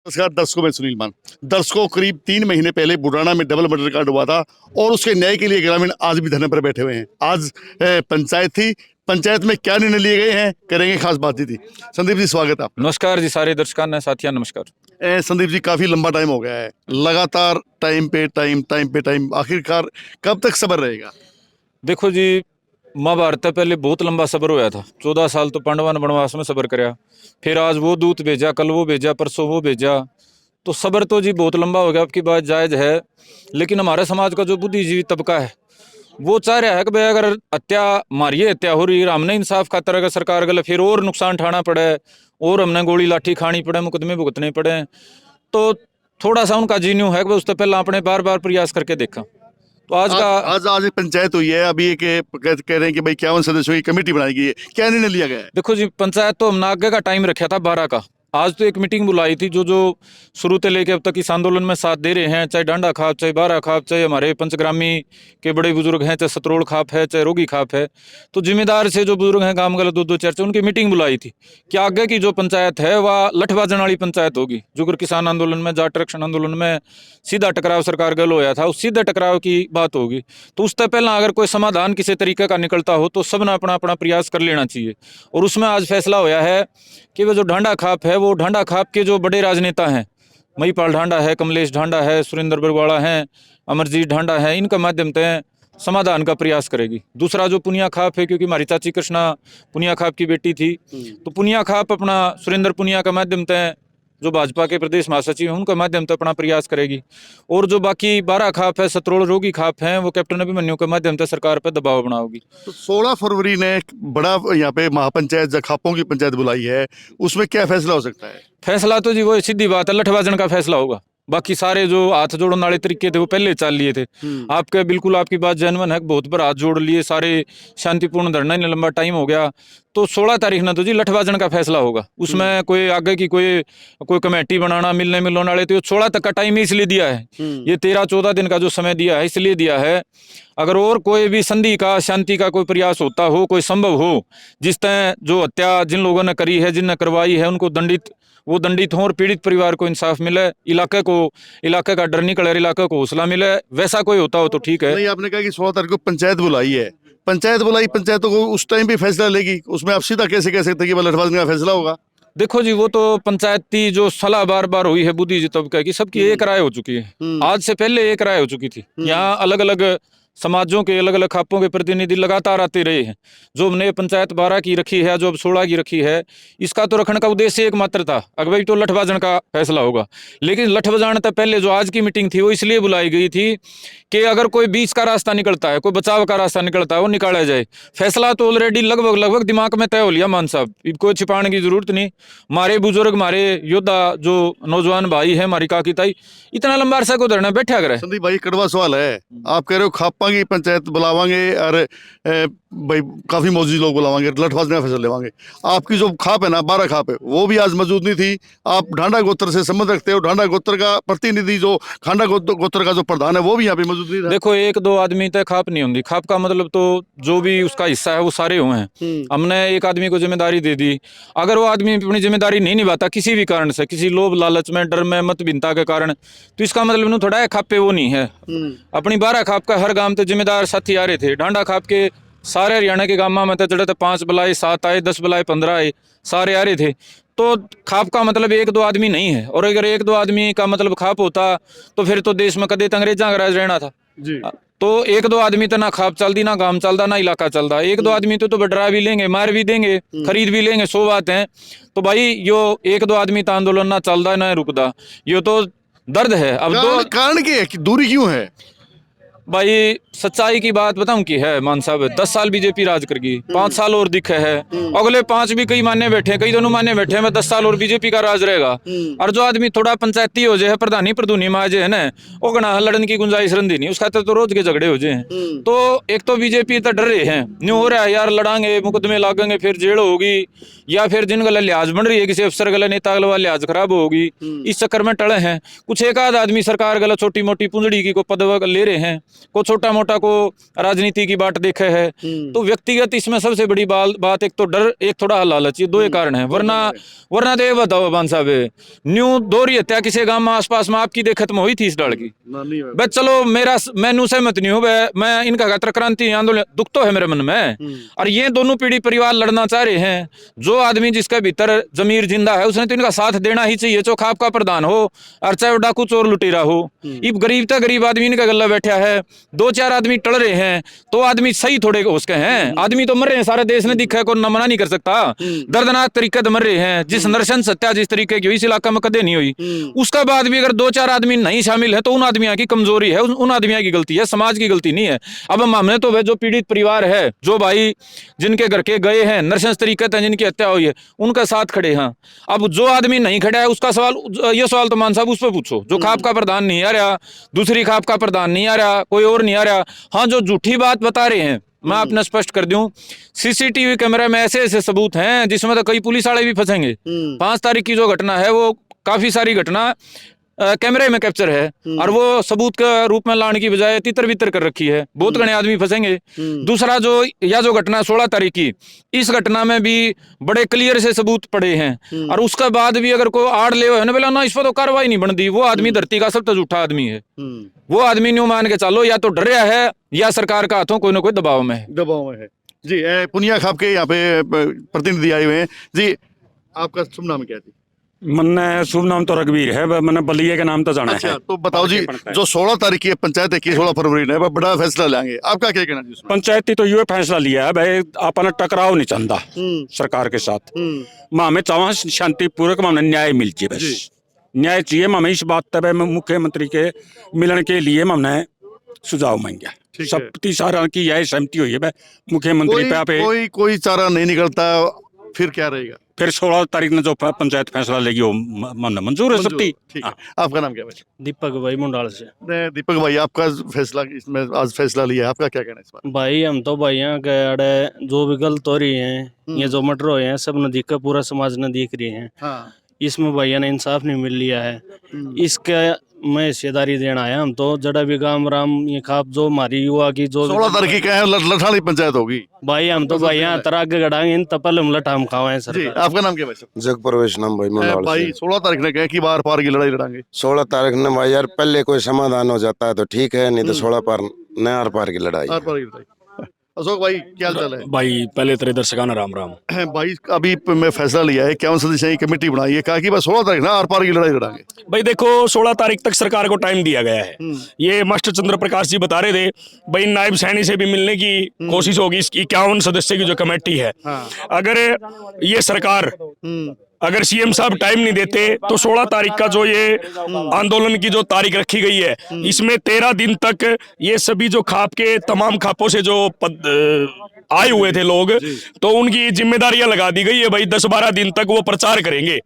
नमस्कार दर्शकों, मैं सुनील मान। दर्शकों, करीब 3 महीने पहले बुराना में डबल मर्डर कांड हुआ था और उसके न्याय के लिए ग्रामीण आज भी धरने पर बैठे हुए हैं। आज पंचायत थी। पंचायत में क्या निर्णय लिए गए हैं, करेंगे खास बातचीत ही। संदीप जी, स्वागत है आपका। नमस्कार जी, सारे दर्शकों ने साथिया नमस्कार। संदीप जी, काफी लंबा टाइम हो गया है, लगातार टाइम पे टाइम, आखिरकार कब तक सब्र रहेगा? देखो जी, महाभारत पहले बहुत लंबा सब्र होया था। 14 साल तो पांडवा ने वनवास में सब्र करया, फिर आज वो दूत भेजा, कल वो भेजा, परसों वो भेजा। तो सब्र तो जी बहुत लंबा हो गया। आपकी बात जायज है, लेकिन हमारे समाज का जो बुद्धिजीवी तबका है वो चाह रहा है कि भाई अगर हत्या हो रही है, हमने इंसाफ खातर अगर सरकार गलत फिर और नुकसान उठाना पड़े और हमने गोली लाठी खानी पड़े, मुकदमे भुगतने पड़े, तो थोड़ा सा उनका जीन्यू है कि उससे पहले आपने बार बार प्रयास करके देखा। तो आज एक पंचायत हुई है, अभी एक कह रहे हैं कि भाई 51 सदस्यों की कमेटी बनाई गई है, क्या निर्णय लिया गया है? देखो जी, पंचायत तो हमने आगे का टाइम रखा था 12 का। आज तो एक मीटिंग बुलाई थी। जो शुरू से लेके अब तक इस आंदोलन में साथ दे रहे हैं, चाहे डांडा खाप, चाहे बारा खाप, चाहे हमारे पंचग्रामी के बड़े बुजुर्ग हैं, चाहे सतरोड़ खाप है, चाहे रोगी खाप है, तो जिम्मेदार से जो बुजुर्ग हैं गांव गल दो चर्चा, उनकी मीटिंग बुलाई थी कि आगे की जो पंचायत है वह लठबाजन वाली पंचायत होगी। जो किसान आंदोलन में, जाट आरक्षण आंदोलन में सीधा टकराव सरकार गल होया था, उस सीधे टकराव की बात होगी। तो उससे पहला अगर कोई समाधान किसी तरीके का निकलता हो तो सब ने अपना अपना प्रयास कर लेना चाहिए। और उसमें आज फैसला होया है कि वो जो ढांडा खाप है, वो ढांडा खाप के जो बड़े राजनेता हैं, महीपाल ढांडा है, कमलेश ढांडा है, सुरेंद्र बरवाड़ा हैं, अमरजीत ढांडा है, इनका माध्यम से समाधान का प्रयास करेगी। दूसरा जो पुनिया खाप है, क्योंकि हमारी चाची कृष्णा पुनिया खाप की बेटी थी, तो पुनिया खाप अपना सुरेंद्र पुनिया का माध्यम से, जो भाजपा के प्रदेश महासचिव हैं, उनका माध्यम से अपना प्रयास करेगी। और जो बाकी 12 खाप है, सतरोड़ रोगी खाप हैं, वो कैप्टन अभिमन्यु के माध्यम से सरकार पर दबाव बनाओगी। तो 16 फरवरी ने एक बड़ा यहाँ पे महापंचायत जखापों की पंचायत बुलाई है, उसमें क्या फैसला हो सकता है? फैसला तो जी वो सीधी बात है, लठबाजन का फैसला होगा। बाकी सारे जो हाथ जोड़ने वाले तरीके थे वो पहले चल लिए थे। आपके बिल्कुल आपकी बात जेन्युइन है, बहुत बार हाथ जोड़ लिए सारे, शांतिपूर्ण धरना, इन्हें लंबा टाइम हो गया। तो 16 तारीख ना तो जी लठबाजन का फैसला होगा। उसमें कोई आगे की कोई कमेटी बनाना, मिलने मिलने वाले, तो 16 तक का टाइम इसलिए दिया है, ये 13-14 दिन का जो समय दिया है इसलिए दिया है। अगर और कोई भी संधि का, शांति का कोई प्रयास होता हो, कोई संभव हो, जिस तरह जो हत्या जिन लोगों ने करी है, जिनने करवाई है, उनको दंडित हों और पीड़ित परिवार को इंसाफ मिले, इलाके का डर निकले, इलाके को हौसला मिले, वैसा कोई होता हो तो ठीक है। नहीं, आपने कहा कि 16 तारीख को पंचायत बुलाई है, पंचायतों को उस टाइम भी फैसला लेगी, उसमें आप सीधा कैसे कह सकते हैं कि लठबाजन का फैसला होगा? देखो जी, वो तो पंचायती जो सलाह बार बार हुई है बुद्धिजीवी तबके की, सबकी एक राय हो चुकी है। आज से पहले एक राय हो चुकी थी। यहाँ अलग अलग समाजों के, अलग अलग खापों के प्रतिनिधि लगातार आते रहे हैं। जो हमने पंचायत 12 की रखी है, जो अब 16 की रखी है, इसका तो रखने का उद्देश्य एकमात्र था, अगर भाई तो लठबाजन का फैसला होगा। लेकिन लठबाजन तक पहले जो आज की मीटिंग थी वो इसलिए बुलाई गई थी कि अगर कोई बीच का रास्ता निकलता है, कोई बचाव का रास्ता निकलता है, वो निकाला जाए। फैसला तो ऑलरेडी लगभग दिमाग में तय हो लिया मान साहब, कोई छिपाने की जरूरत नहीं। हमारे बुजुर्ग, हमारे योद्धा, जो नौजवान भाई है, हमारी काकी ताई, इतना लंबा अरसा को धरना बैठा करे। संदीप भाई, कड़वा सवाल है। आप कह रहे हो खापा की पंचायत बुलावांगे और भाई काफी मौजूद लोग बुलावांगे, लठबाजन का फैसला लेवांगे। आपकी जो खाप है ना, 12 खाप है, वो भी आज मौजूद नहीं थी। आप ढांडा गोत्र से संबंध रखते हो, ढांडा गोत्र का प्रतिनिधि, जो खांडा गोत्र का जो प्रधान है, वो भी यहाँ पे मौजूद नहीं था। देखो, 1-2 आदमी तय खाप नहीं होती। खाप का मतलब तो जो भी उसका हिस्सा है वो सारे हुए हैं। हमने एक आदमी को जिम्मेदारी दे दी, अगर वो आदमी अपनी जिम्मेदारी नहीं निभाता किसी भी कारण से, किसी लोभ लालच में, डर में, मत भिन्नता के कारण, तो इसका मतलब थोड़ा है खापे वो नहीं है। अपनी 12 खाप का हर गांव तो जिम्मेदार साथी आ रहे थे। ढांडा खाप के सारे हरियाणा के गांव में जड़े 5 बुलाए, 7 आए, 10 बुलाए, 15 आए, सारे आ रहे थे। तो खाप का मतलब 1-2 आदमी नहीं है। और अगर 1-2 आदमी का मतलब खाप होता तो फिर तो देश में कदे अंग्रेजा का राज रहना था जी। तो 1-2 आदमी तो ना खाप चलती, ना गांव चलता, ना इलाका चलता। 1-2 आदमी तो डरा भी लेंगे, मार भी देंगे, खरीद भी लेंगे, 100 बात है। तो भाई यो 1-2 आदमी तो आंदोलन ना चलता, ना रुकता, ये तो दर्द है। अब तो कारण क्या है, दूरी क्यों है? भाई सच्चाई की बात बताऊं की है मान साहब, 10 साल बीजेपी राज करगी, 5 साल और दिखे है, अगले 5 भी कई माने बैठे, कई दोनों माने बैठे हैं, 10 साल और बीजेपी का राज रहेगा। और जो आदमी थोड़ा पंचायती हो जाए, प्रधानी प्रधुनी में आ जाए ना, वो गणा लड़न की गुंजाइश रही नहीं, उसका तो रोज के झगड़े हो जाए। तो एक तो बीजेपी तो डर रहे हैं, न्यू हो रहा है यार, लड़ांगे, मुकदमे लागेंगे, फिर जेल होगी, या फिर जिन गला लिहाज बन रही है, किसी अफसर गला, नेता गला लिहाज खराब होगी, इस चक्कर में टले हैं। कुछ एक आध आदमी सरकार गला छोटी मोटी पूंजड़ी की को पद ले रहे हैं, को छोटा मोटा को राजनीति की बाट देखे है। तो व्यक्तिगत इसमें सबसे बड़ी बात एक तो डर, एक थोड़ा लालच, ये दो ही कारण है। वरना तो ये बताओ बान साहब, न्यू दोहरी हत्या किसी गांव में आसपास में आपकी देख खत्म हुई थी इस डाल की? बस चलो मैं सहमत नहीं हूँ, मैं इनका गत्र क्रांति आंदोलन दुख तो है मेरे मन में। और ये दोनों पीढ़ी परिवार लड़ना चाह रहे हैं। जो आदमी जिसके भीतर जमीर जिंदा है उसने तो इनका साथ देना ही चाहिए, चाहे खाप का प्रधान हो और चाहे डाकू चोर लुटेरा हो। इब गरीब तक गरीब आदमी इनका गला बैठा है, दो चार आदमी टल रहे हैं तो आदमी सही थोड़े उसके हैं। आदमी तो मर रहे हैं, सारे देश ने दिखा है, कोई मना नहीं कर सकता। दर्दनाक तरीके से मर रहे हैं। जिस नरसंस हत्या जिस तरीके की इस इलाका में कदे नहीं हुई, उसका बाद भी अगर दो चार आदमी नहीं शामिल है तो उन आदमियों की कमजोरी है, उन आदमियों की गलती है, समाज की गलती नहीं है। अब हमने तो जो पीड़ित परिवार है, जो भाई जिनके घर के गए हैं नरसंस तरीके से जिनकी हत्या हुई है, उनका साथ खड़े हैं। अब जो आदमी नहीं खड़ा है उसका सवाल, ये सवाल तो मान साहब उस पर पूछो। जो खाप का प्रधान नहीं आ रहा, दूसरी खाप का प्रधान नहीं आ रहा, कोई और नहीं आ रहा। हाँ, जो झूठी बात बता रहे हैं, मैं आपने स्पष्ट कर दूं, सीसीटीवी कैमरे में ऐसे ऐसे सबूत हैं जिसमें तो कई पुलिस वाले भी फंसेंगे। 5 तारीख की जो घटना है वो काफी सारी घटना कैमरे में कैप्चर है और वो सबूत के रूप में लाने की बजाय तितर बितर कर रखी है। बहुत घने आदमी फंसेंगे। दूसरा जो घटना 16 तारीख की, इस घटना में भी बड़े क्लियर से सबूत पड़े हैं और उसके बाद भी अगर कोई आड़ ले ना बोला ना, इस पर तो कार्रवाई नहीं बनती। वो आदमी धरती का सबसे झूठा आदमी है। वो आदमी न्यू मान के चलो, या तो डरिया है या सरकार का हाथों कोई ना कोई दबाव में है। जी, पुनिया खाप के यहाँ पे प्रतिनिधि आए हुए हैं। जी, आपका शुभ नाम क्या है? मैंने शुभ नाम तो रघुवीर है, मैंने बलिए के नाम तो जाना अच्छा, है। तो बताओ जी, जो 16 तारीख की पंचायत है कि 16 फरवरी ने बड़ा फैसला लेंगे, आपका क्या कहना है? पंचायती तो ये फैसला लिया है भाई, अपन टकराव नहीं चाहता सरकार के साथ। हमें चाह शांतिपूर्वक हमें न्याय मिल जाए, बस न्याय चाहिए। हमें इस बात तब मुख्यमंत्री के मिलन के लिए हमने सुझाव मांगा। सब सारा की यह सहमति हुई है मुख्यमंत्री पे। कोई चारा नहीं निकलता, फिर क्या रहेगा? फिर 16 तारीख ने जो पंचायत फैसला लेगी वो मंजूर है सबकी। ठीक है। आपका नाम क्या है? दीपक भाई मुंडाल से। दीपक भाई, आपका फैसला इसमें आज फैसला लिया है, आपका क्या कहना है इस बार? भाई हम तो भाई यहाँ के अड़े जो भी गलत हो रही हैं, ये जो मर्डर हुए हैं, सब नदी का पूरा समाज ने देख रही है। हाँ। इसमें भैया ने इंसाफ नहीं मिल लिया है। इसके मैं हिस्सेदारी देना आया। हम तो जड़ा भी गांव राम ये खाप जो हमारी युवा की जो 16 तारीख की क्या है, लठानी पंचायत होगी भाई। हम तो भाई यहाँ तरह आगे गड़ाएंगे इन तपल हम लटा हम खावा है सर। जी, आपका नाम क्या है? जग प्रवेश नाम भाई मुंडाल भाई, 16 तारीख ने कहा कि बार पार की लड़ाई लड़ाएंगे। 16 तारीख ने भाई यार पहले कोई समाधान हो जाता है तो ठीक है, नहीं तो 16 पार न आर पार की लड़ाई। अशोक भाई, क्या हाल चाल है? भाई पहले तेरे दर्शकाना राम राम। भाई, अभी मैं फैसला लिया है, 51 सदस्यों की कमेटी बनाई है, कहा कि बस 16 तारीख ना आर पार की लड़ाई लड़ाएंगे। भाई देखो, 16 तारीख तक सरकार को टाइम दिया गया है। ये मास्टर चंद्र प्रकाश जी बता रहे थे भाई, नायब सैनी से भी मिलने की कोशिश होगी। इसकी 51 सदस्य की जो कमेटी है, अगर ये सरकार अगर सीएम साहब टाइम नहीं देते तो 16 तारीख का जो ये आंदोलन की जो तारीख रखी गई है, इसमें 13 दिन तक ये सभी जो खाप के तमाम खापों से जो आए हुए थे लोग, तो उनकी जिम्मेदारियां लगा दी गई है भाई। 10-12 दिन तक वो प्रचार करेंगे।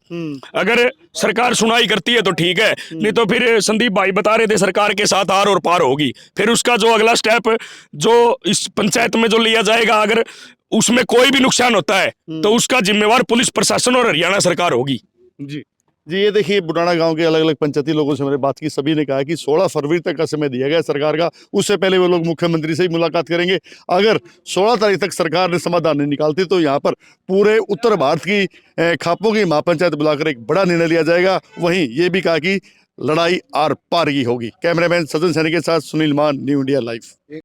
अगर सरकार सुनाई करती है तो ठीक है, नहीं तो फिर संदीप भाई बता रहे थे सरकार के साथ आर और पार होगी। फिर उसका जो अगला स्टेप जो इस पंचायत में जो लिया जाएगा, अगर उसमें कोई भी नुकसान होता है तो उसका जिम्मेवार पुलिस प्रशासन और हरियाणा सरकार होगी। जी जी, ये देखिए, बुडाना गांव के अलग अलग पंचायती लोगों से मैंने बात की, सभी ने कहा कि 16 फरवरी तक का समय दिया गया सरकार का, उससे पहले वो लोग मुख्यमंत्री से ही मुलाकात करेंगे। अगर 16 तारीख तक सरकार ने समाधान नहीं निकालती तो यहाँ पर पूरे उत्तर भारत की खापों की महापंचायत बुलाकर एक बड़ा निर्णय लिया जाएगा। वहीं ये भी कहा कि लड़ाई आर पार की होगी। कैमरामैन सजन सैनी के साथ सुनील मान, न्यू इंडिया लाइव।